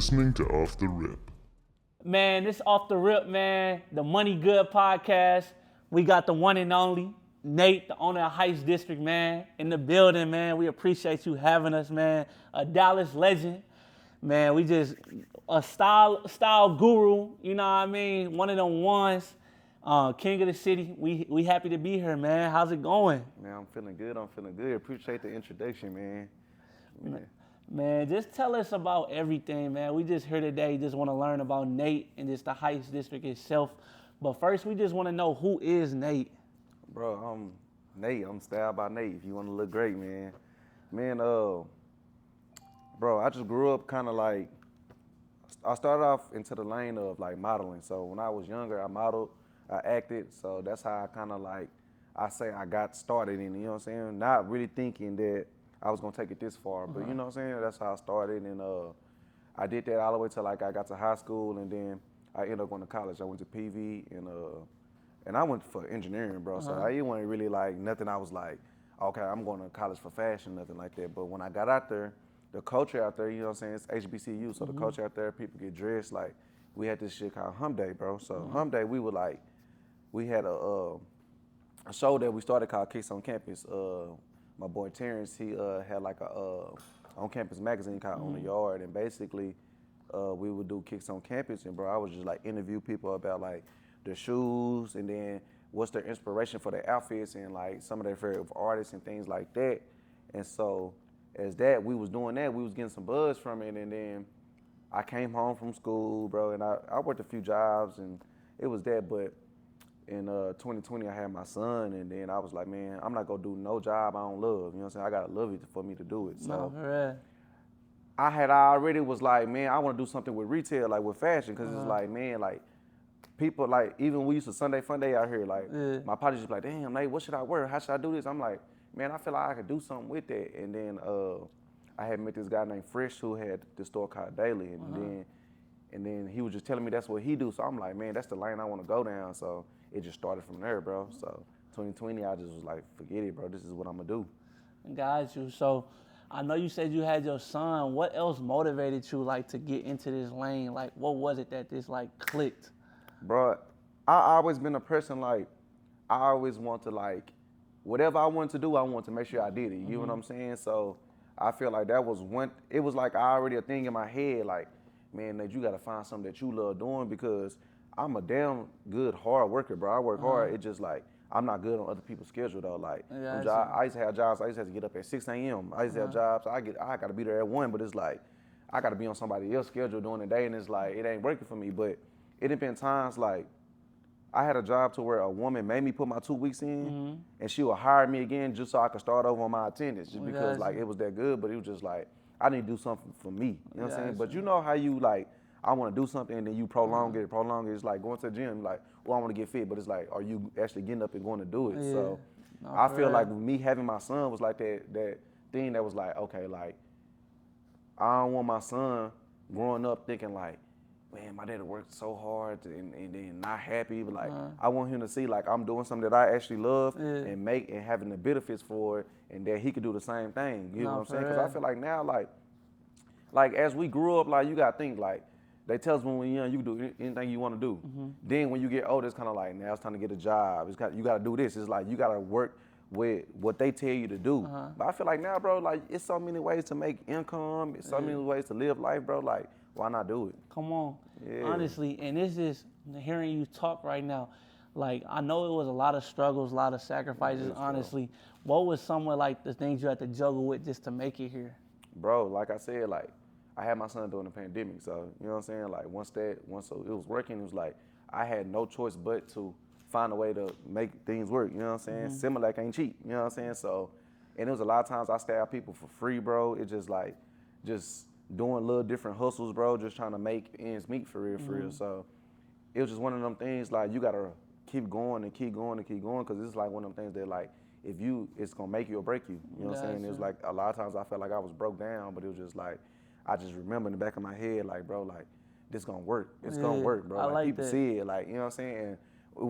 listening to Off the Rip. Man, this Off the Rip, man, the Money Good podcast. We got the one and only Nate, the owner of Heights District, man, in the building, man. We appreciate you having us, man. A Dallas legend. Man, we just a style guru, you know what I mean? One of them ones. King of the city. We happy to be here, man. How's it going? Man, I'm feeling good. Appreciate the introduction, man. Man, just tell us about everything, man. We just here today, just want to learn about Nate and just the Heights District itself. But first, we just want to know, who is Nate? Bro, I'm Nate. I'm Styled by Nate. If you want to look great, man. Bro, I just grew up kind of like, I started off into the lane of like modeling. So when I was younger, I modeled, I acted. So that's how I kind of like, I say I got started in it, you know what I'm saying? Not really thinking that I was gonna take it this far, but you know what I'm saying? That's how I started, and I did that all the way till like I got to high school, and then I ended up going to college. I went to PV, and I went for engineering, bro. So I wasn't really like nothing. I was like, okay, I'm going to college for fashion, nothing like that. But when I got out there, the culture out there, you know what I'm saying? It's HBCU, so the culture out there, people get dressed like, we had this shit called Hump Day, bro. So Hump Day, we had a show that we started called Kicks on Campus. My boy Terrence, he had like a on-campus magazine called On the Yard, and basically we would do Kicks on Campus, and bro, I would just like interview people about like their shoes, and then what's their inspiration for their outfits, and like some of their favorite artists and things like that. And so as that, we was doing that, we was getting some buzz from it, and then I came home from school, bro, and I worked a few jobs, and it was that, but in 2020, I had my son, and then I was like, man, I'm not gonna do no job I don't love. You know what I'm saying? I gotta love it for me to do it. So I had already was like, man, I wanna do something with retail, like with fashion, because it's like, man, like people, like even we used to Sunday Fun Day out here, like my partners just like, damn, Nate, what should I wear? How should I do this? I'm like, man, I feel like I could do something with that. And then I had met this guy named Fresh who had the store called Daily, and then he was just telling me that's what he do. So I'm like, man, that's the lane I wanna go down. So it just started from there, bro. So 2020, I just was like, forget it, bro. This is what I'm gonna do. Got you. So I know you said you had your son. What else motivated you like to get into this lane? Like, what was it that this like clicked? Bro, I always been a person like, I always want to like, whatever I wanted to do, I want to make sure I did it. You know what I'm saying? So I feel like that was it was like already a thing in my head, like, man, that you gotta find something that you love doing, because I'm a damn good hard worker, bro. I work hard. It's just like, I'm not good on other people's schedule though. Like, I used to have jobs, I used to have to get up at 6 a.m. I used to have jobs, I gotta be there at 1, but it's like, I gotta be on somebody else's schedule during the day, and it's like, it ain't working for me. But it had been times like, I had a job to where a woman made me put my 2 weeks in, and she would hire me again just so I could start over on my attendance, just because like it was that good. But it was just like, I need to do something for me. You know what I'm saying? But you know how you like, I want to do something, and then you prolong it. It's like going to the gym, like, well, I want to get fit, but it's like, are you actually getting up and going to do it? So I feel like me having my son was like that thing that was like, okay, like, I don't want my son growing up thinking like, man, my daddy worked so hard and then not happy, but like, I want him to see like I'm doing something that I actually love and having the benefits for it, and that he could do the same thing. You know what I'm saying? Because I feel like now, like as we grew up, like you gotta think like, they tell us when we're young, you can do anything you want to do. Then when you get older, it's kind of like, now it's time to get a job. You got to do this. It's like, you got to work with what they tell you to do. But I feel like now, bro, like, it's so many ways to make income. It's so many ways to live life, bro. Like, why not do it? Come on. Yeah. Honestly, and this is, hearing you talk right now, like, I know it was a lot of struggles, a lot of sacrifices, honestly. What was some of, like, the things you had to juggle with just to make it here? Bro, like I said, like, I had my son during the pandemic, so, you know what I'm saying? Like, once it was working, it was like, I had no choice but to find a way to make things work, you know what I'm saying? Similac ain't cheap, you know what I'm saying? So, and it was a lot of times I stabbed people for free, bro. It's just like, just doing little different hustles, bro, just trying to make ends meet for real. So, it was just one of them things, like, you gotta keep going and keep going and keep going, because it's like one of them things that, like, it's gonna make you or break you, you know what I'm saying? It was like, a lot of times I felt like I was broke down, but it was just like, I just remember in the back of my head, like, bro, like, this gonna work. It's gonna work, bro. Like people see it, like, you know what I'm saying? And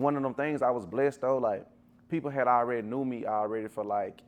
one of them things, I was blessed though, like, people had already knew me already for like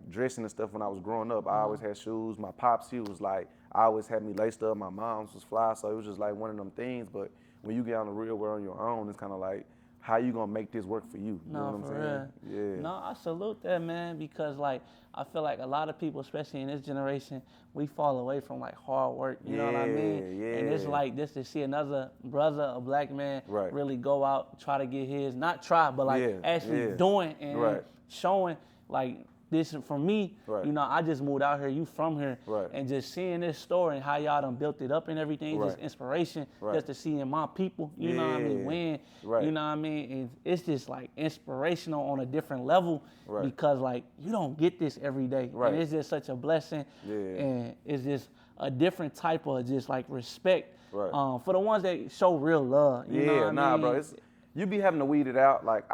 dressing and stuff when I was growing up. I always had shoes. My pops, he was like, I always had me laced up. My mom's was fly, so it was just like one of them things. But when you get out in the real world on your own, it's kind of like, how you gonna make this work for you? You know what I'm saying? Real. Yeah. No, I salute that, man, because like I feel like a lot of people, especially in this generation, we fall away from like hard work. You know what I mean? Yeah. And it's like this to see another brother, a black man, Right. really go out, try to get his, not try, but like actually doing and Right. showing like. This for me, Right. you know, I just moved out here, you from here, Right. and just seeing this store and how y'all done built it up and everything, just inspiration, just to see in my people, you know what I mean, win, you know what I mean, and it's just like inspirational on a different level because like you don't get this every day, and it's just such a blessing, and it's just a different type of just like respect for the ones that show real love, you know what I mean? Bro, you be having to weed it out, like,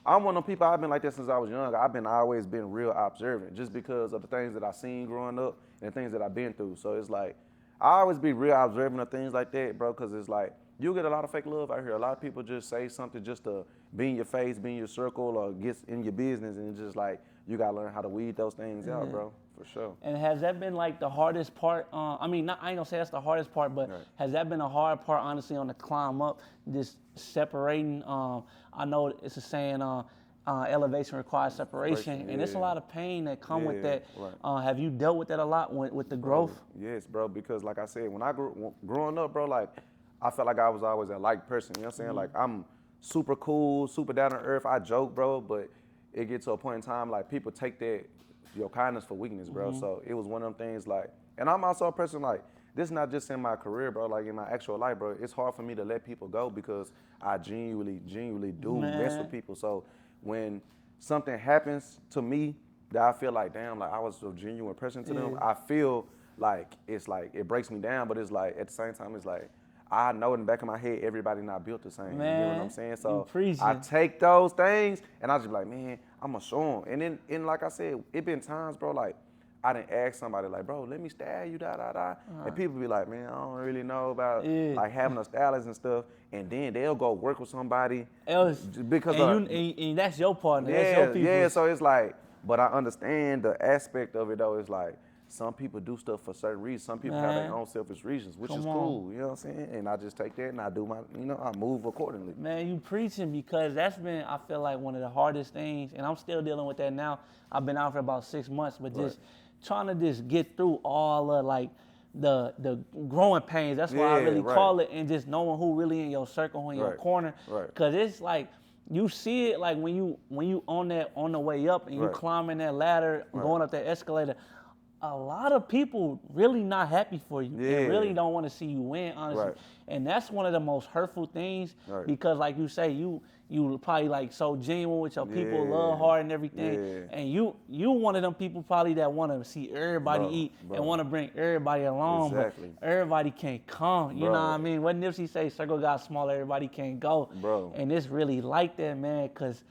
I'm one of them people, I've been like that since I was young. I've always been real observant just because of the things that I seen growing up and the things that I've been through. So it's like, I always be real observant of things like that, bro, because it's like, you get a lot of fake love out here. A lot of people just say something just to be in your face, be in your circle, or get in your business, and it's just like, you got to learn how to weed those things out, bro, for sure. And has that been like the hardest part? I mean, I ain't gonna say that's the hardest part, but has that been a hard part, honestly, on the climb up, just separating? I know it's a saying, elevation requires separation, and it's a lot of pain that come with that. Have you dealt with that a lot with the growth? Yes, bro, because like I said, when I growing up, bro, like, I felt like I was always a liked person, you know what I'm saying? Like, I'm super cool, super down to earth, I joke, bro, but it gets to a point in time, like, people take that, your kindness for weakness, bro. So it was one of them things, like, and I'm also a person, like, this is not just in my career, bro, like in my actual life, bro. It's hard for me to let people go because I genuinely do mess with people. So when something happens to me that I feel like, damn, like I was a genuine person to them, I feel like it's like, it breaks me down, but it's like, at the same time, it's like, I know in the back of my head, everybody not built the same. Man, you know what I'm saying? So I take those things and I just be like, man, I'm gonna show them. And like I said, it been times, bro, like I didn't ask somebody like, bro, let me style you, And people be like, man, I don't really know about like having a stylist and stuff. And then they'll go work with somebody else because and that's your partner. That's your people. Yeah, so it's like, but I understand the aspect of it though. It's like, some people do stuff for certain reasons. Some people have their own selfish reasons, which is cool. You know what I'm saying? And I just take that and I do my, I move accordingly. Man, you preaching, because that's been, I feel like, one of the hardest things, and I'm still dealing with that now. I've been out for about 6 months, but just trying to just get through all of like the growing pains. That's why I really call it, and just knowing who really in your circle, in your corner, because it's like, you see it like when you on the way up and you climbing that ladder, going up that escalator. A lot of people really not happy for you. They really don't want to see you win, honestly. And that's one of the most hurtful things because, like you say, you probably like so genuine with your people, love hard and everything. And you one of them people probably that want to see everybody eat and want to bring everybody along, but everybody can't come. You know what I mean? What Nipsey say, circle got small, everybody can't go. And it's really like that, man, because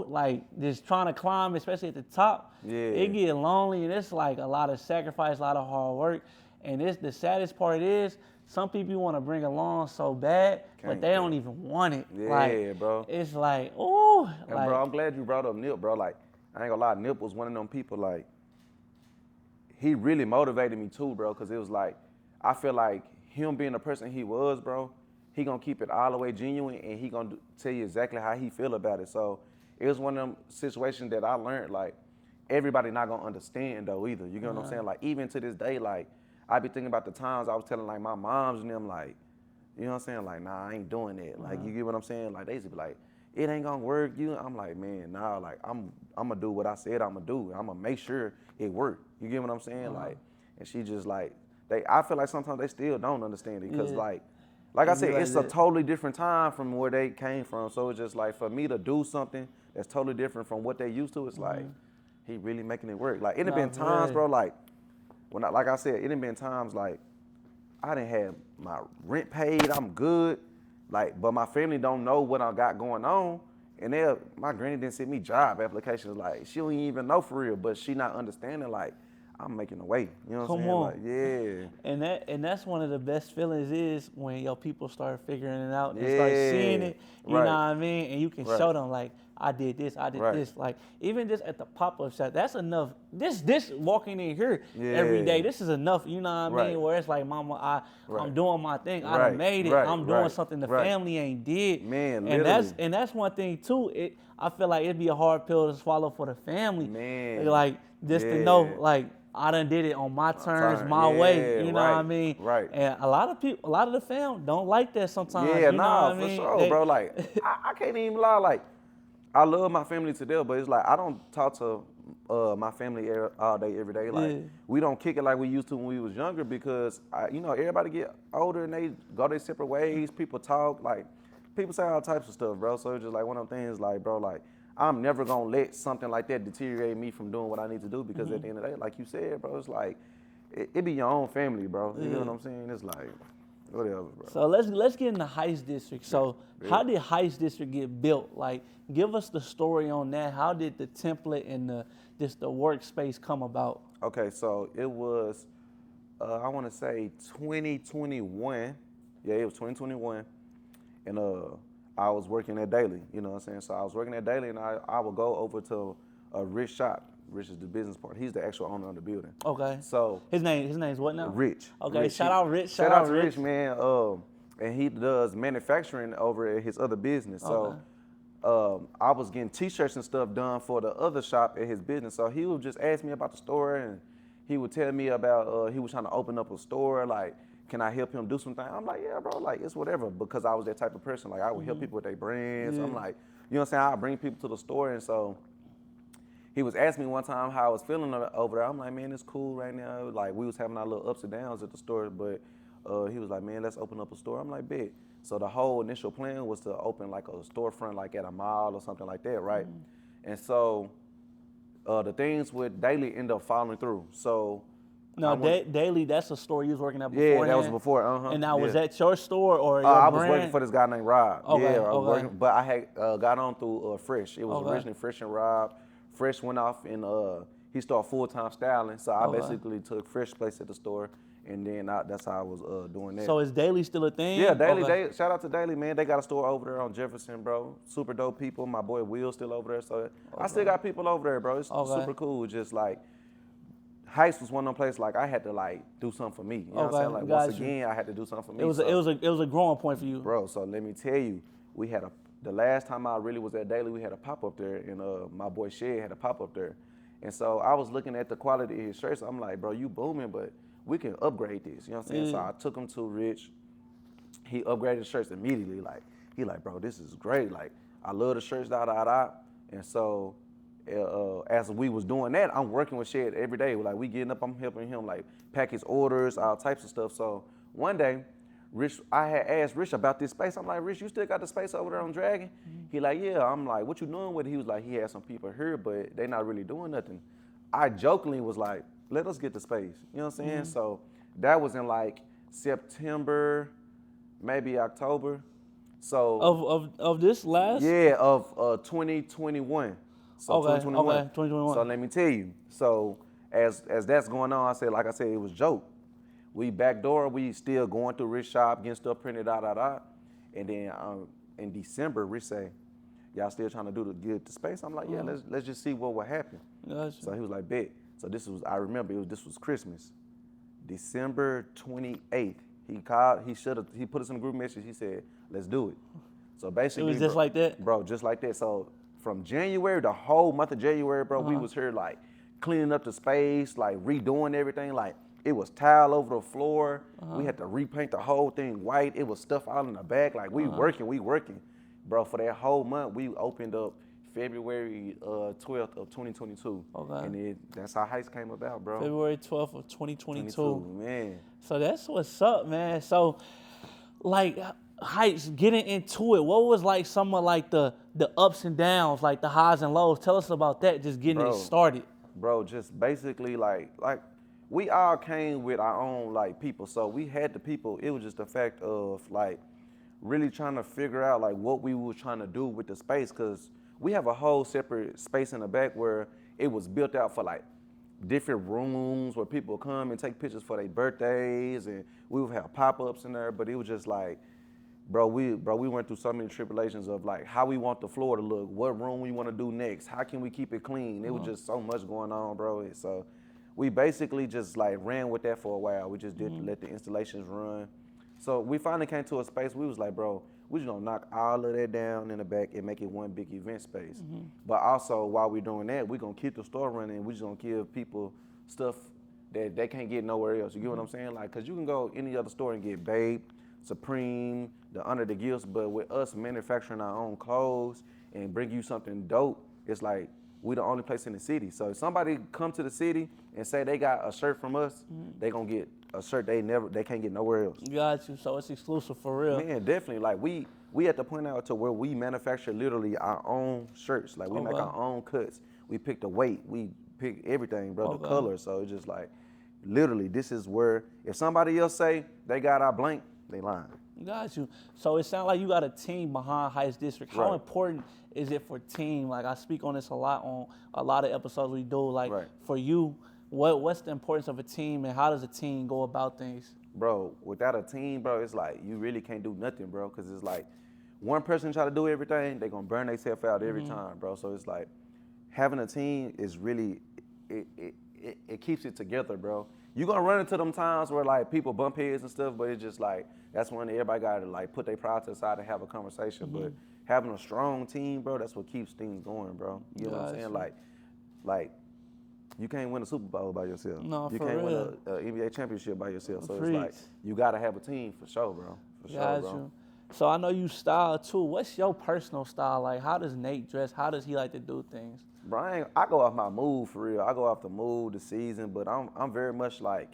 like just trying to climb, especially at the top, it get lonely, and it's like a lot of sacrifice, a lot of hard work. And the saddest part is, some people you want to bring along so bad, but they don't even want it. Bro. It's like, ooh. And like, bro, I'm glad you brought up Nip, bro. Like, I ain't gonna lie, Nip was one of them people, like, he really motivated me too, bro, because it was like, I feel like him being the person he was, bro, he gonna keep it all the way genuine, and he gonna tell you exactly how he feel about it. So it was one of them situations that I learned, like, everybody not gonna understand though either. You get what I'm saying? Like, even to this day, like, I be thinking about the times I was telling like my moms and them, like, you know what I'm saying? Like, nah, I ain't doing that. Like, you get what I'm saying? Like, they used to be like, it ain't gonna work. I'm like, man, nah, like, I'm gonna do what I said I'm gonna do. I'm gonna make sure it work. You get what I'm saying? Like, and she just like, I feel like sometimes they still don't understand it because like I said, it's a totally different time from where they came from. So it's just like, for me to do something that's totally different from what they used to, it's like, he really making it work. Like, it done been times, bro, like, like I said, it done been times like, I done had my rent paid, I'm good, like, but my family don't know what I got going on. And my granny didn't send me job applications, like, she don't even know for real, but she not understanding, like, I'm making a way. You know what I'm saying? Like, And that's one of the best feelings is when your people start figuring it out and start seeing it. You know what I mean? And you can show them, like, I did this, I did Right. this. Like even just at the pop-up shop, that's enough. This walking in here every day, Yeah. this is enough. You know what I mean? Right. Where it's like, mama, Right. I'm doing my thing. I done Right, made it. right, I'm doing right, something the right. family ain't did. Man, and literally. that's one thing too. I feel like it'd be a hard pill to swallow for the family. Man. Like just to know, Yeah. like I done did it on my terms, Turn. my way. Yeah, You know what I right, mean? right. And a lot of people, a lot of the fam don't like that sometimes. Yeah, You know nah, what I for mean? sure, bro. Like, I can't even lie. Like, I love my family to death, but it's like I don't talk to my family all day, every day. Like, Yeah. we don't kick it like we used to when we was younger because, everybody get older and they go their separate ways. People talk, like, people say all types of stuff, bro. So it's just like one of them things, like, bro, like, I'm never gonna let something like that deteriorate me from doing what I need to do because at the end of the day, like you said, bro, it's like, it be your own family, bro. You know what I'm saying? It's like, whatever, bro. So let's get in the Heights District. So Yeah. how did Heights District get built? Like, give us the story on that. How did the template and the workspace come about? Okay, so it was, I want to say 2021. Yeah, it was 2021. And I was working at Daily, you know what I'm saying? So I was working at Daily and I would go over to Rich shop. Rich is the business part. He's the actual owner of the building. Okay. So His name's what now? Rich. Okay, Rich. shout out Rich. Shout out to Rich, man. And he does manufacturing over at his other business. So I was getting T-shirts and stuff done for the other shop at his business. So he would just ask me about the store, and he would tell me about he was trying to open up a store. Like, can I help him do something? I'm like, yeah, bro. Like, it's whatever, because I was that type of person. Like, I would help people with their brands. Yeah. I'm like, you know what I'm saying? I bring people to the store, and so he was asking me one time how I was feeling over there. I'm like, man, it's cool right now. Like, we was having our little ups and downs at the store, but he was like, man, let's open up a store. I'm like, bet. So the whole initial plan was to open like a storefront, like at a mall or something like that, right? And so the things with Daily end up following through. So No, Daily, that's a store you was working at before. yeah, that was before. And now was yeah. that your store or your I brand? was working for this guy named Rob. Okay, Yeah, I was okay. working, but I had got on through Fresh. It was Okay. originally Fresh and Rob. Fresh went off and he started full-time styling. So I Okay. basically took Fresh place at the store, and then that's how I was doing that. So is Daily still a thing? Yeah, Daily. Okay. Shout out to Daily, man. They got a store over there on Jefferson, bro. Super dope people. My boy Will's still over there, so I still got people over there, bro. It's Okay. super cool. Just like Heights was one of them places like I had to like do something for me. You know what I'm saying? Like got once you. again, I had to do something for me. It was a growing point for you. Bro, so let me tell you, we had the last time I really was at Daily, we had a pop up there, and my boy Shed had a pop up there, and so I was looking at the quality of his shirts. I'm like, bro, you booming, but we can upgrade this. You know what I'm saying? So I took him to Rich. He upgraded the shirts immediately. Like he like, bro, this is great. Like I love the shirts, And so as we was doing that, I'm working with Shed every day. Like we getting up, I'm helping him like pack his orders, all types of stuff. So one day, I had asked Rich about this space. I'm like, Rich, you still got the space over there on Dragon? He like, yeah. I'm like, what you doing with it? He was like, he had some people here, but they not really doing nothing. I jokingly was like, let us get the space. You know what I'm saying? So that was in like September, maybe October. So of this last? yeah, of 2021. So Okay, 2021. okay, 2021. So let me tell you. So as that's going on, like I said, it was joke. We backdoor, we still going through Rich shop, getting stuff printed, And then in December, Rich say, y'all still trying to get the space? I'm like, yeah, let's just see what will happen. Gotcha. So he was like, bet. So I remember this was Christmas. December 28th. He called, he put us in a group message, he said, let's do it. So basically, It was just like that? Bro, just like that. So from January, the whole month of January, bro, we was here like cleaning up the space, like redoing everything. Like it was tile over the floor. We had to repaint the whole thing white. It was stuff all in the back. Like we working. Bro, for that whole month, we opened up February 12th of 2022. Okay. And that's how Heights came about, bro. February 12th of 2022. Man. So that's what's up, man. So, like, Heights, getting into it, what was like some of like the ups and downs, like the highs and lows? Tell us about that, just getting it started. Bro, just basically like we all came with our own like people. So we had the people, it was just the fact of like really trying to figure out like what we were trying to do with the space, because we have a whole separate space in the back where it was built out for like different rooms where people come and take pictures for their birthdays, and we would have pop-ups in there, but it was just like bro, we went through so many tribulations of like how we want the floor to look, what room we want to do next, how can we keep it clean. It was just so much going on, bro. And so we basically just like ran with that for a while. We just did let the installations run. So we finally came to a space we was like, bro, we just gonna knock all of that down in the back and make it one big event space. But also while we're doing that, we're gonna keep the store running and we just gonna give people stuff that they can't get nowhere else. You get what I'm saying? Like, cause you can go any other store and get Babe, Supreme, the Under the Gifts, but with us manufacturing our own clothes and bring you something dope, it's like we the only place in the city. So if somebody come to the city and say they got a shirt from us, they gonna get a shirt they can't get nowhere else. Got you. So it's exclusive for real. Man, definitely. Like we at the point out to where we manufacture literally our own shirts. Like we make our own cuts. We pick the weight. We pick everything, bro. The color. So it's just like literally this is where if somebody else say they got our blank, they lying. Got you. So it sounds like you got a team behind Heights District. How important is it for team? Like I speak on this a lot on a lot of episodes we do. Like for you, what's the importance of a team and how does a team go about things? Bro, without a team, bro, it's like you really can't do nothing, bro. Cause it's like one person try to do everything, they gonna burn themselves out every time, bro. So it's like having a team is really it keeps it together, bro. You gonna run into them times where like people bump heads and stuff, but it's just like that's when everybody gotta like put their pride to the side and have a conversation. But having a strong team, bro, that's what keeps things going, bro. You know what I'm saying? Like you can't win a Super Bowl by yourself. No, you for can't real. win an NBA championship by yourself. So Preach. it's like you gotta have a team for sure, bro. For sure, bro. You. So I know you style too. What's your personal style? Like how does Nate dress? How does he like to do things? Bro, I go off my mood for real. I go off the mood, the season, but I'm very much like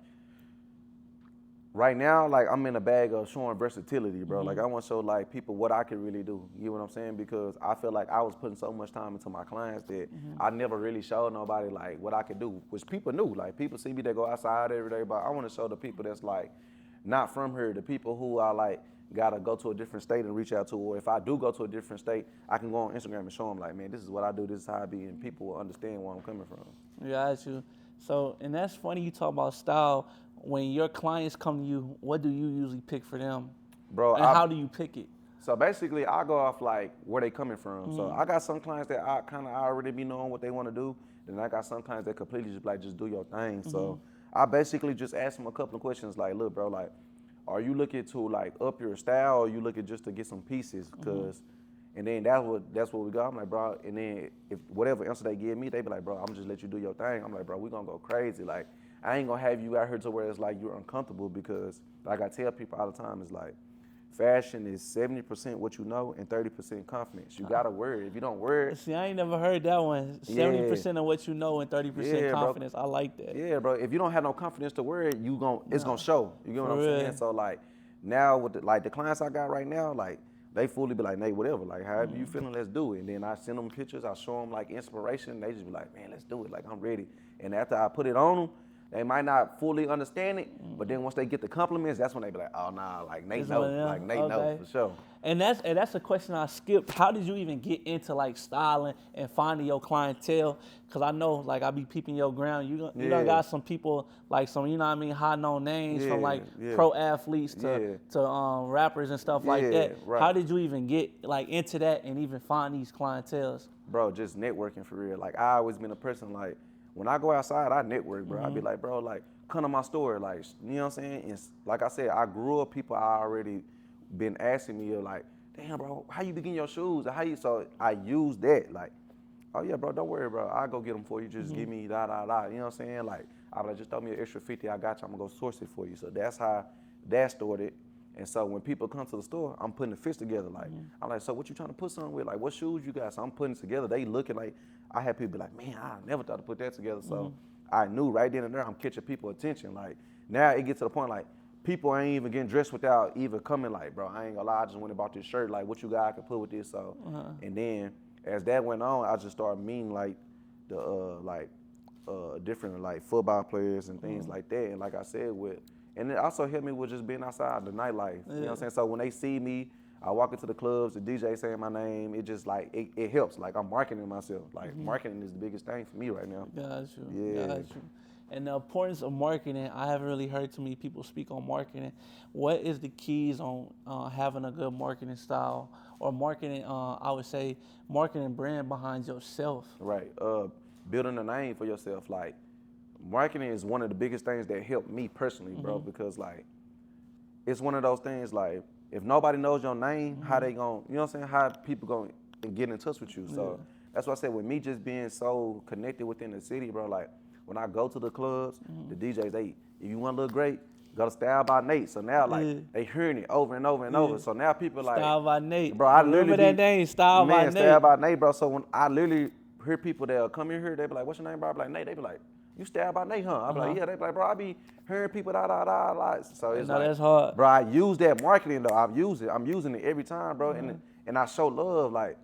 right now, like I'm in a bag of showing versatility, bro. Like I want to show like people what I can really do. You know what I'm saying? Because I feel like I was putting so much time into my clients that I never really showed nobody like what I could do, which people knew. Like people see me, they go outside every day, but I want to show the people that's like not from here, the people who are like gotta go to a different state and reach out to, or if I do go to a different state, I can go on Instagram and show them like, man, this is what I do, this is how I be, and people will understand where I'm coming from. Got you. So, and that's funny you talk about style. When your clients come to you, what do you usually pick for them? Bro, and how do you pick it? So basically, I go off like where they coming from. So I got some clients that I kind of already be knowing what they want to do. Then I got some clients that completely just do your thing. So I basically just ask them a couple of questions like, look, bro, like, are you looking to like up your style, or are you looking just to get some pieces? Cause, and then that's what we got. I'm like, bro, and then if whatever answer they give me, they be like, bro, I'm just let you do your thing. I'm like, bro, we gonna go crazy. Like, I ain't gonna have you out here to where it's like you're uncomfortable, because like I tell people all the time, it's like fashion is 70% what you know and 30% confidence. You gotta wear it. If you don't wear it. See, I ain't never heard that one. 70% of what you know and 30% confidence. Bro. I like that. Yeah, bro. If you don't have no confidence to wear it, it's gonna show. You get what I'm saying? So like now with the clients I got right now, like they fully be like, Nate, whatever. Like however you feeling, let's do it. And then I send them pictures. I show them like inspiration. They just be like, man, let's do it. Like I'm ready. And after I put it on them, they might not fully understand it, but then once they get the compliments, that's when they be like, oh nah, like Nate know, like Nate know for sure. And that's a question I skipped. How did you even get into like styling and finding your clientele? Cause I know like I be peeping your ground. You done got some people like some, you know what I mean, high known names from like pro athletes to rappers and stuff like that. Right. How did you even get like into that and even find these clientels? Bro, just networking for real. Like I always been a person like, when I go outside, I network, bro. I be like, bro, like, come to my store, like, you know what I'm saying? And like I said, I grew up, people I already been asking me, like, damn, bro, how you begin your shoes? So I use that, like, oh yeah, bro, don't worry, bro. I'll go get them for you. Just give me you know what I'm saying? Like, I be like, just throw me an extra 50, I got you, I'm gonna go source it for you. So that's how that started. And so when people come to the store, I'm putting the fits together. Like, I'm like, so what you trying to put something with? Like, what shoes you got? So I'm putting it together. They looking like, I had people be like, man, I never thought to put that together. So I knew right then and there, I'm catching people's attention. Like, now it gets to the point, like, people ain't even getting dressed without even coming like, bro, I ain't gonna lie, I just went and bought this shirt. Like, what you got I can put with this? So, and then as that went on, I just started meeting like the, different like football players and things like that. And like I said, and it also helped me with just being outside, the nightlife. You know what I'm saying? So when they see me, I walk into the clubs, the DJ saying my name, it just like, it helps. Like I'm marketing myself. Like marketing is the biggest thing for me right now. Got you. Yeah. Got you. And the importance of marketing, I haven't really heard too many people speak on marketing. What is the keys on having a good marketing style or marketing, I would say, marketing brand behind yourself? Right. Building a name for yourself. Like, marketing is one of the biggest things that helped me personally, bro, because, like, it's one of those things, like, if nobody knows your name, how they gon', you know what I'm saying, how people gon' get in touch with you. So that's why I said, with me just being so connected within the city, bro, like, when I go to the clubs, the DJs, if you want to look great, go to Style by Nate. So now, like, they hearing it over and over and over. So now people like, Style by Nate. bro, I Remember literally that name, Style by Nate. Style by Nate, bro. So when I literally hear people that'll come in here, they be like, what's your name, bro? I be like, Nate. They be like, you Style by Nate, huh? I be like, yeah. They be like, bro, I be hearing people like. So it's like, that's hard. bro, I use that marketing though. I'm using it every time, bro. And I show love, like.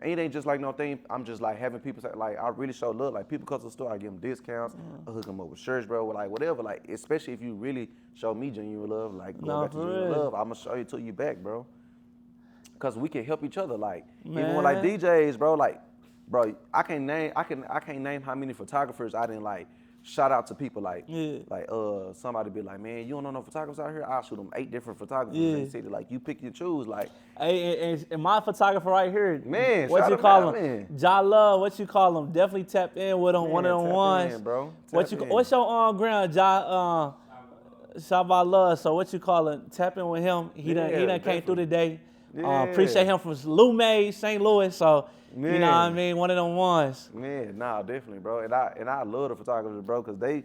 It ain't just like no thing. I'm just like having people say, like, I really show love. Like, people come to the store, I give them discounts, I hook them up with shirts, bro, like whatever. Like, especially if you really show me genuine love, like, go back to genuine love, I'm gonna show it to you back, bro. Cause we can help each other. Like, even with like DJs, bro, like, bro, I can't name how many photographers I didn't like shout out to people like somebody be like, man, you don't know no photographers out here? I'll shoot them 8 different photographers in the city. Like, you pick and choose. Like, hey, and my photographer right here, man, what shout you him call out, him? man. Ja Love, what you call him? Definitely tap in with him, Man, one of them tap ones. in, bro. What's your ground, Ja? Shabba Love. So what you call it? Tap in with him. He done came through today. Appreciate him from Lume, St. Louis. So you know what I mean, one of them ones. Man, nah, definitely, bro. And I love the photographers, bro, because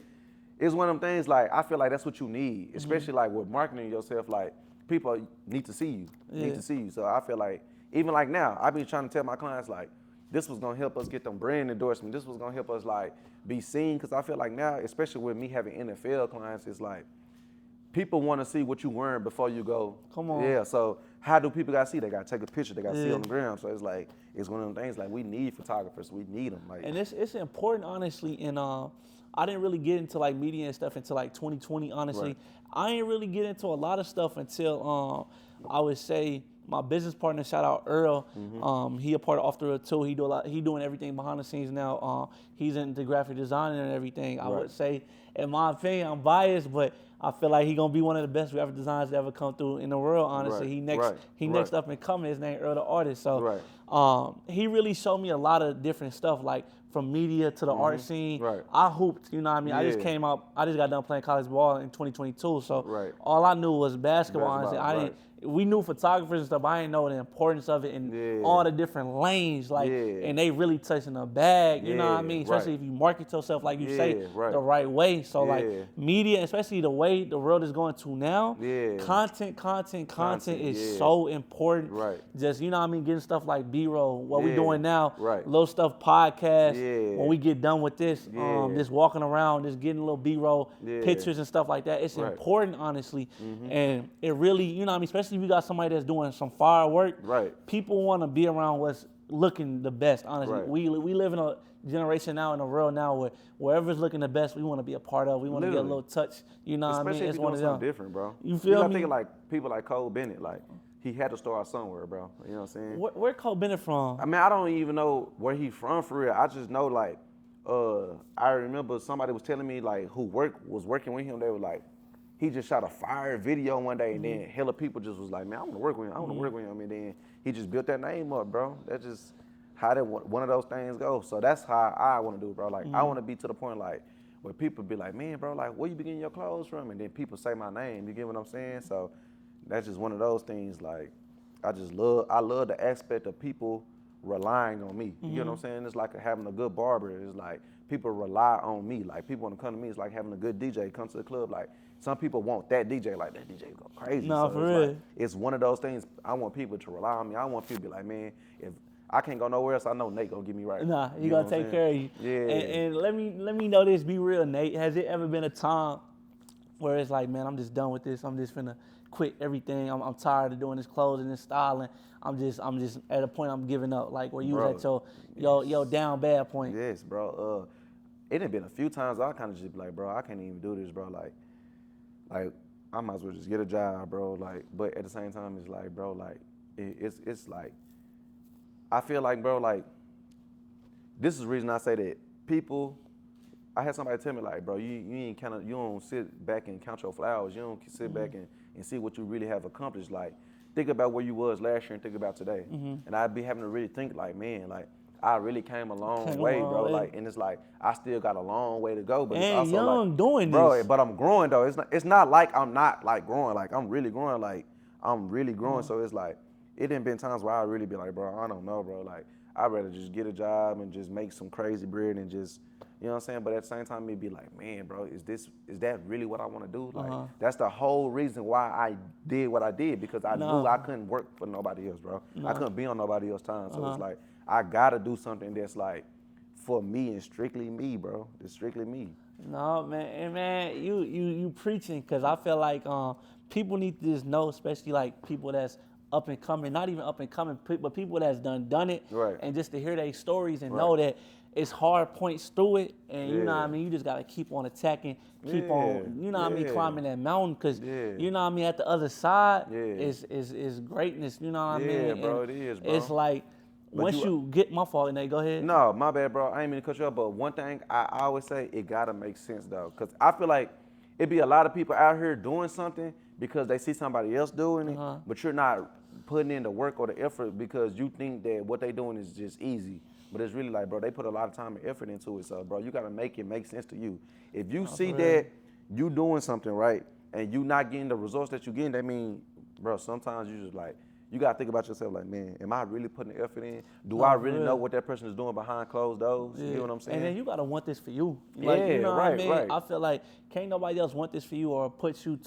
it's one of them things, like, I feel like that's what you need, especially like with marketing yourself. Like, people need to see you. So I feel like, even like now, I be trying to tell my clients, like, this was gonna help us get them brand endorsement. This was gonna help us, like, be seen. Because I feel like now, especially with me having NFL clients, it's like, people want to see what you wearing before you go. Come on. Yeah, so how do people got to see? They got to take a picture. They got to see on the ground. So it's like, it's one of them things, like, we need photographers. We need them. Like, and it's important, honestly, and I didn't really get into like media and stuff until like 2020, honestly. Right. I didn't really get into a lot of stuff until I would say my business partner, shout out Earl. He a part of Off the Road too. He doing everything behind the scenes now. He's into graphic design and everything. I would say, in my opinion, I'm biased, but I feel like he gonna be one of the best graphic designers that ever come through in the world. Honestly, he next up and coming. His name Earl the Artist. So he really showed me a lot of different stuff, like from media to the art scene. I hooped, you know what I mean? I just got done playing college ball in 2022. So all I knew was basketball. Honestly, we knew photographers and stuff, but I didn't know the importance of it in all the different lanes, like, and they really touching the bag, you know what I mean? Especially if you market yourself, like you say, the right way. So like media, especially the way the world is going to now, content is so important. Just, you know what I mean, getting stuff like B-roll, what we doing now, little stuff, podcast, when we get done with this, just walking around, just getting a little B-roll, pictures and stuff like that. It's important, honestly, and it really, you know what I mean, especially if you got somebody that's doing some fire work, people want to be around what's looking the best, honestly. We live in a generation now, in a world now, where wherever's looking the best, we want to be a part of. We want to get a little touch, you know what I mean? Especially if you're doing something different, bro. You feel me? I think like people like Cole Bennett, like, he had to start somewhere, bro. You know what I'm saying? Where Cole Bennett from? I mean, I don't even know where he from for real. I just know, like, I remember somebody was telling me, like, who was working with him, they were like, he just shot a fire video one day, and then hella people just was like, man, I want to work with him. I want to work with him. And then he just built that name up, bro. That's just how one of those things goes. So that's how I want to do, bro. Like, I want to be to the point, like, where people be like, man, bro, like, where you be getting your clothes from? And then people say my name. You get what I'm saying? So that's just one of those things, like, I love the aspect of people relying on me. You get what I'm saying? It's like having a good barber. It's like people rely on me. Like, people want to come to me. It's like having a good DJ come to the club. Like, some people want that DJ, like, that DJ go crazy. No, so for it's real. Like, it's one of those things. I want people to rely on me. I want people to be like, man, if I can't go nowhere else, I know Nate gonna get me right. Nah, he gonna take care of you. Yeah. And let me know this, be real, Nate. Has it ever been a time where it's like, man, I'm just done with this. I'm just finna quit everything. I'm tired of doing this clothing and styling. I'm just at a point I'm giving up. Like, where you was at your down bad point. Yes, bro. It done been a few times I kind of just be like, bro, I can't even do this, bro. Like I might as well just get a job, bro. Like, but at the same time, it's like, bro, like, it's like, I feel like, bro, like, this is the reason I say that people I had somebody tell me like, bro, you ain't you don't sit back and count your flowers. You don't sit back and see what you really have accomplished. Like, think about where you was last year and think about today. And I'd be having to really think like, man, like I really came a long way, bro. Like, and it's like I still got a long way to go, but it's And also young like, doing bro, this. but I'm growing though. It's not like I'm not like growing. Like I'm really growing. Like I'm really growing. So it's like it didn't been times where I really be like, bro, I don't know, bro. Like I'd rather just get a job and just make some crazy bread and just, you know what I'm saying? But at the same time, it'd be like, man, bro, is that really what I want to do? Like, that's the whole reason why I did what I did, because I knew I couldn't work for nobody else, bro. I couldn't be on nobody else's time. So it's like, I gotta do something that's like for me and strictly me, bro. It's strictly me. No, man, and man, you preaching, because I feel like people need to just know, especially like people that's up and coming, not even up and coming, but people that's done it, Right. and just to hear their stories and know that it's hard points through it, and you know what I Yeah. mean, you just gotta keep on attacking, keep Yeah, on, you know what I mean, yeah. climbing that mountain, because Yeah. you know what I mean, at the other side Yeah. is greatness, you know what I Yeah, mean? bro, And it is, bro. it's like But once you- you get my fault, and they go ahead. No, my bad, bro. I ain't mean to cut you off, but one thing I always say, it gotta make sense though, because I feel like it be a lot of people out here doing something because they see somebody else doing it, but you're not putting in the work or the effort because you think that what they doing is just easy. But it's really like, bro, they put a lot of time and effort into it. So, bro, you gotta make it make sense to you. If you see that you doing something right and you not getting the results that you getting, that mean, bro, sometimes you just like, you gotta think about yourself like, man, am I really putting the effort in? Do I really know what that person is doing behind closed doors? You know what I'm saying? And then you gotta want this for you. Like, Yeah, you know what I right, mean? right. I feel like can't nobody else want this for you or put you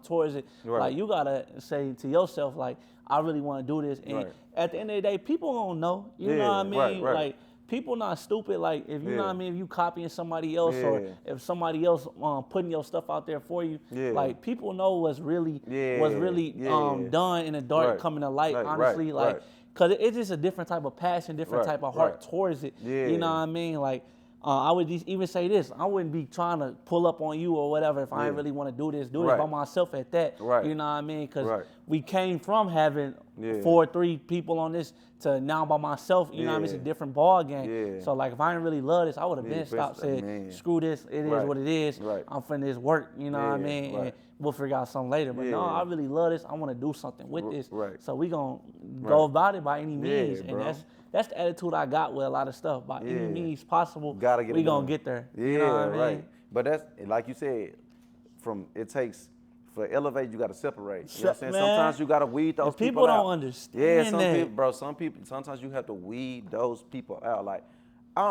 towards it. Right. Like, you gotta say to yourself, like, I really want to do this. And Right. at the end of the day, people gonna know. You know what I Yeah, mean? right, right. Like, people not stupid. Like, if you know what I Yeah. mean, if you copying somebody else or Yeah. if somebody else putting your stuff out there for you, Yeah. like, people know what's really Yeah. done in the dark Right. coming to light. Right, Honestly, right, like. right. Cause it's just a different type of passion, different Right, type of heart right. towards it. Yeah. You know what I mean? Like, I would just even say this: I wouldn't be trying to pull up on you or whatever if I ain't really want to do this Right. by myself at that. Right. You know what I mean? Because Right. we came from having Yeah. 4 or 3 people on this to now by myself. You know what I mean? It's a Yeah. different ball game. Yeah. So like, if I didn't really love this, I would have Yeah, been stopped, best- said, man. screw this. It is Right. what it is. Right. I'm finna this work. You know what I Yeah, mean? right. And we'll figure out something later. But no, Yeah. I really love this. I want to do something with this. Right. So we gonna go Right. about it by any Yeah, means, and bro. that's the attitude I got with a lot of stuff. By any Yeah. means possible, Gotta get we it gonna done. get there. Yeah, You know what I mean? right. But that's like you said, for elevate, you gotta separate. You know what I'm saying? Man, Sometimes you gotta weed those and people out. don't understand Yeah, some that. people, bro. Sometimes you have to weed those people out. Like, I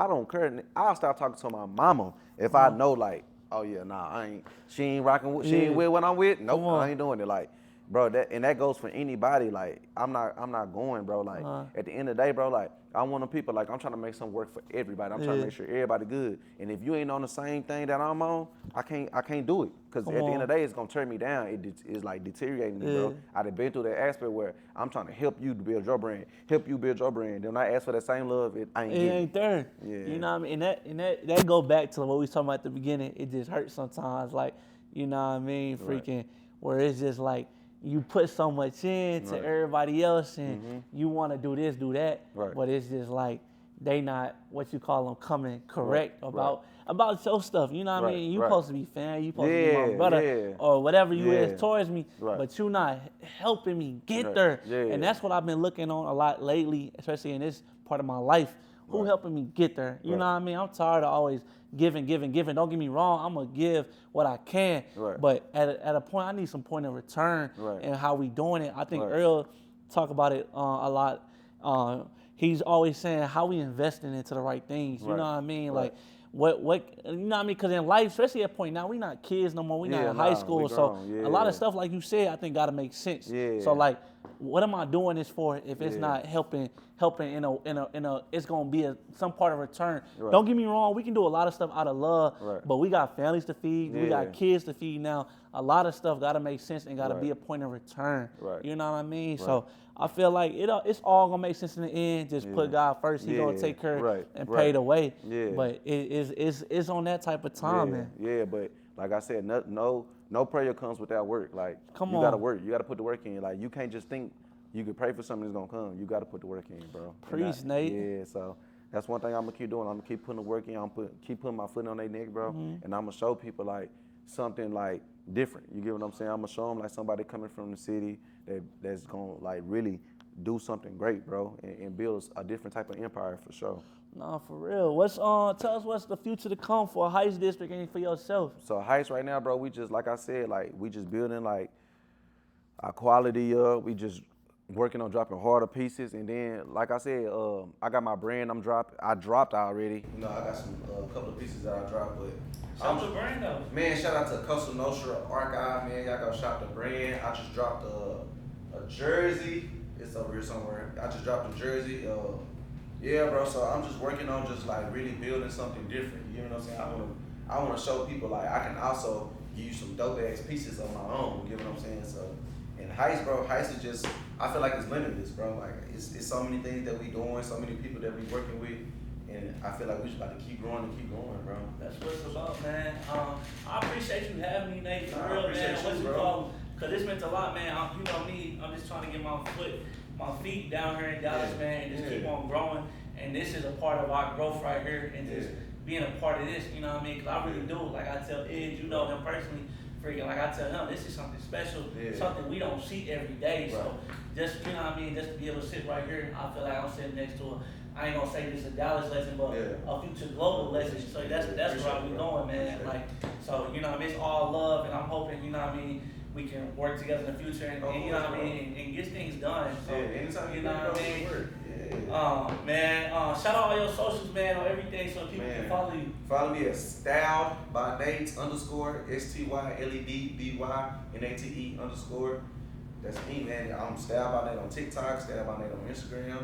don't care. I'll start talking to my mama if I know, like, oh yeah, nah, she ain't rocking with, she ain't with what I'm with. Nope, Come on. I ain't doing it. Like, bro, that goes for anybody. Like, I'm not going, bro. Like, at the end of the day, bro, like, I want them people, like, I'm trying to make something work for everybody. I'm trying to make sure everybody good. And if you ain't on the same thing that I'm on, I can't do it. Because at the end of the day, it's gonna tear me down. It's like deteriorating me, bro. I've been through that aspect where I'm trying to help you to build your brand, help you build your brand. Then when I ask for that same love, I ain't It getting it. ain't there. Yeah. You know what I mean? And that go back to what we was talking about at the beginning. It just hurts sometimes, like, you know what I mean? Freaking, where it's just like you put so much in to everybody else and you want to do this, do that, Right. but it's just like they not what you call them coming correct Right. about your stuff. You know what I Right, mean? You right. supposed to be fan, you supposed to be my Yeah, brother yeah. or whatever you Yeah. is towards me, Right. but you not helping me get Right. there. Yeah. And that's what I've been looking on a lot lately, especially in this part of my life. Who Right. helping me get there? You Right. know what I mean? I'm tired of always giving. Don't get me wrong. I'm gonna give what I can, Right. but at a point, I need some point of return Right. and how we doing it. I think Right. Earl talk about it a lot. He's always saying how we investing into the right things. You Right. know what I mean? Right. Like what you know what I mean? Because in life, especially at a point now, we not kids no more. We not Yeah, in high nah, school, we so grown. a lot of Yeah. stuff like you said, I think gotta make sense. Yeah. So like, what am I doing this for if it's Yeah. not helping in a it's gonna be some part of return. Right. Don't get me wrong, we can do a lot of stuff out of love, Right. but we got families to feed, we Yeah. got kids to feed now. A lot of stuff gotta make sense and gotta be Right. a point of return. Right. You know what I mean? So I feel like it's all gonna make sense in the end. Just put God first. He gonna Yeah. take care Right. and Right. pay the way. Yeah. But it's on that type of time, yeah, man. yeah, but like I said, no prayer comes without work. Like, Come you gotta on. work. You gotta put the work in. Like, you can't just think you could pray for something that's gonna come. You gotta put the work in, bro. And Preach, Nate. Yeah, so That's one thing I'm gonna keep doing. I'm gonna keep putting the work in. Keep putting my foot on their neck, bro. And I'm gonna show people like something like different. You get what I'm saying? I'm gonna show them like somebody coming from the city that's gonna like really do something great, bro, and build a different type of empire for sure. Nah, for real. What's tell us what's the future to come for Heights District and for yourself? So Heights right now, bro, we just like I said, like we just building like our quality up. We just working on dropping harder pieces, and then like I said, I got my brand. I dropped already. You know, I got some couple of pieces that I dropped, but Shout out to brand though. Man, shout out to Costa Nostra Archive, man. Y'all go shop the brand. I just dropped a jersey. It's over here somewhere. I just dropped a jersey. Yeah, bro. So I'm just working on just like really building something different. You know what I'm saying? I wanna show people like I can also give you some dope ass pieces on my own. You know what I'm saying? So in Heights, bro, Heights is just, I feel like it's limitless, bro. Like it's so many things that we doing, so many people that we working with, and I feel like we just about to keep growing and keep going, bro. That's what it's about, man. I appreciate you having me, Nate. For real, man. What's you, bro? Cause this meant a lot, man. You know me. I'm just trying to get my feet down here in Dallas, man, and just keep on growing. And this is a part of our growth right here, and just being a part of this. You know what I mean? Cause I really do. Like I tell Ed, you know him personally. Freaking, like I tell him, this is something special, something we don't see every day. Right. So just, you know what I mean, just to be able to sit right here, I feel like I'm sitting next to I ain't gonna say this is a Dallas legend, but a future global legend. So that's where we going, man. Like, so, you know what I mean, it's all love, and I'm hoping, you know what I mean, we can work together in the future and you know what I mean, and get things done. So, anytime you know what I mean? Man, shout out all your socials, man, on everything so people can follow you. Follow me at Styled by Nate _ STYLEDBYNATE_. That's me, man. I'm Styled by Nate on TikTok, Styled by Nate on Instagram.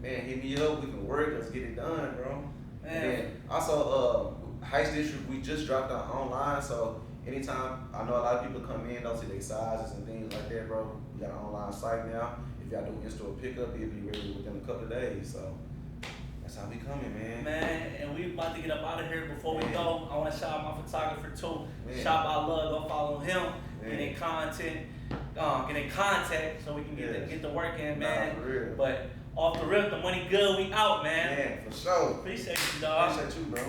Man, hit me up. We can work. Let's get it done, bro. Man. And then also, Heights District, we just dropped out online, so anytime, I know a lot of people come in, don't see their sizes and things like that, bro. We got an online site now. If y'all do in-store pickup, it'll be ready within a couple of days. So that's how we coming, man. Man, and we about to get up out of here. Before we go, I want to shout out my photographer too. Shop I Love, go follow him. Get in content, get in contact so we can get the work in, man. Nah, for real. But off the rip, the money good, we out, man. Man, for sure. Appreciate you, dog. Appreciate you, bro.